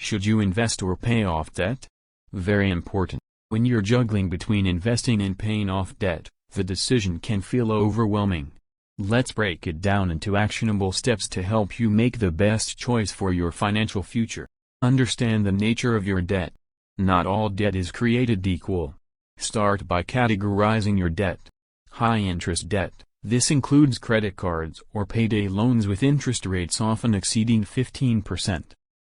Should you invest or pay off debt? Very important. When you're juggling between investing and paying off debt, the decision can feel overwhelming. Let's break it down into actionable steps to help you make the best choice for your financial future. Understand the nature of your debt. Not all debt is created equal. Start by categorizing your debt. High-interest debt. This includes credit cards or payday loans with interest rates often exceeding 15%.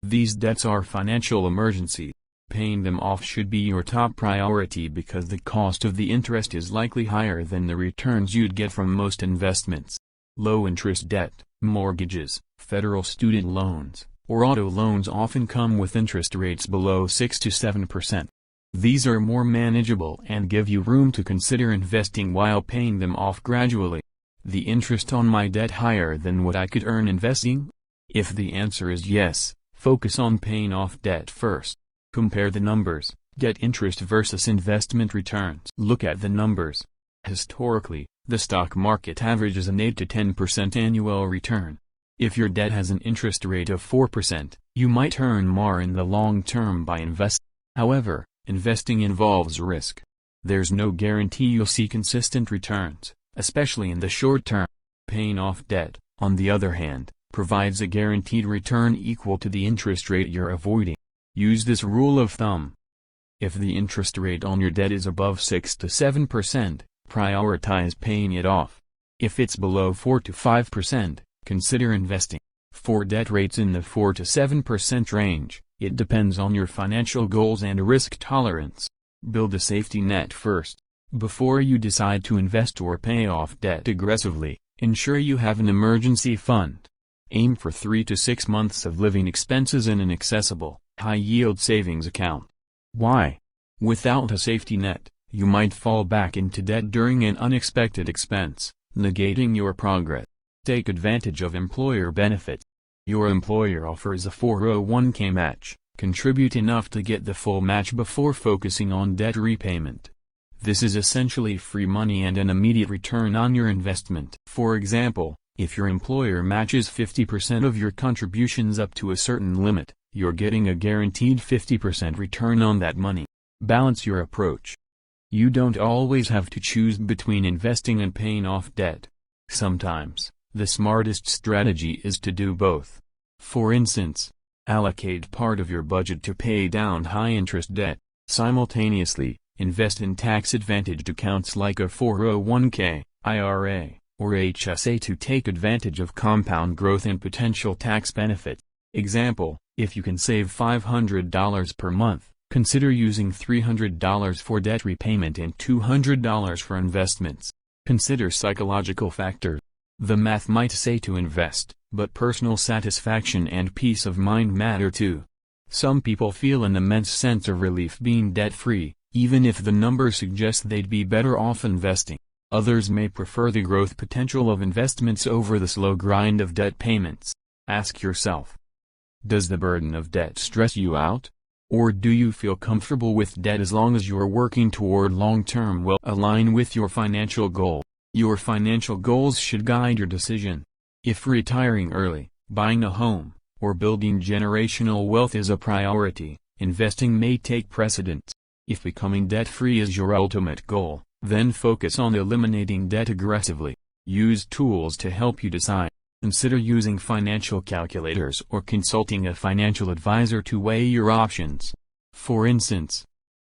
These debts are financial emergencies. Paying them off should be your top priority because the cost of the interest is likely higher than the returns you'd get from most investments. Low-interest debt, mortgages, federal student loans, or auto loans often come with interest rates below 6 to 7%. These are more manageable and give you room to consider investing while paying them off gradually. The interest on my debt higher than what I could earn investing? If the answer is yes, focus on paying off debt first. Compare the numbers, debt interest versus investment returns. Look at the numbers. Historically, the stock market averages an 8 to 10% annual return. If your debt has an interest rate of 4%, you might earn more in the long term by investing. However, investing involves risk. There's no guarantee you'll see consistent returns, especially in the short term. Paying off debt, on the other hand, provides a guaranteed return equal to the interest rate you're avoiding. Use this rule of thumb. If the interest rate on your debt is above 6 to 7%, prioritize paying it off. If it's below 4 to 5%, consider investing. For debt rates in the 4 to 7% range, it depends on your financial goals and risk tolerance. Build a safety net first. Before you decide to invest or pay off debt aggressively, ensure you have an emergency fund. Aim for 3 to 6 months of living expenses in an accessible, high-yield savings account. Why? Without a safety net, you might fall back into debt during an unexpected expense, negating your progress. Take advantage of employer benefits. Your employer offers a 401k match. Contribute enough to get the full match before focusing on debt repayment. This is essentially free money and an immediate return on your investment. For example, if your employer matches 50% of your contributions up to a certain limit, you're getting a guaranteed 50% return on that money. Balance your approach. You don't always have to choose between investing and paying off debt. Sometimes, the smartest strategy is to do both. For instance, allocate part of your budget to pay down high-interest debt. Simultaneously, invest in tax-advantaged accounts like a 401k, IRA, or HSA to take advantage of compound growth and potential tax benefits. Example, if you can save $500 per month, consider using $300 for debt repayment and $200 for investments. Consider psychological factors. The math might say to invest, but personal satisfaction and peace of mind matter too. Some people feel an immense sense of relief being debt-free, even if the numbers suggest they'd be better off investing. Others may prefer the growth potential of investments over the slow grind of debt payments. Ask yourself, does the burden of debt stress you out? Or do you feel comfortable with debt as long as you're working toward long-term wealth? Align with your financial goal. Your financial goals should guide your decision. If retiring early, buying a home, or building generational wealth is a priority, investing may take precedence. If becoming debt-free is your ultimate goal, then focus on eliminating debt aggressively. Use tools to help you decide. Consider using financial calculators or consulting a financial advisor to weigh your options. For instance,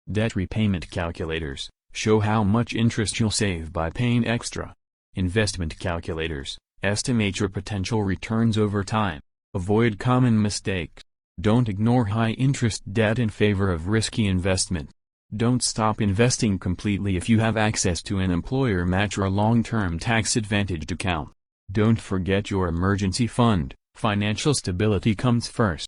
debt repayment calculators show how much interest you'll save by paying extra. Investment calculators estimate your potential returns over time. Avoid common mistakes. Don't ignore high-interest debt in favor of risky investment. Don't stop investing completely if you have access to an employer match or a long-term tax-advantaged account. Don't forget your emergency fund. Financial stability comes first.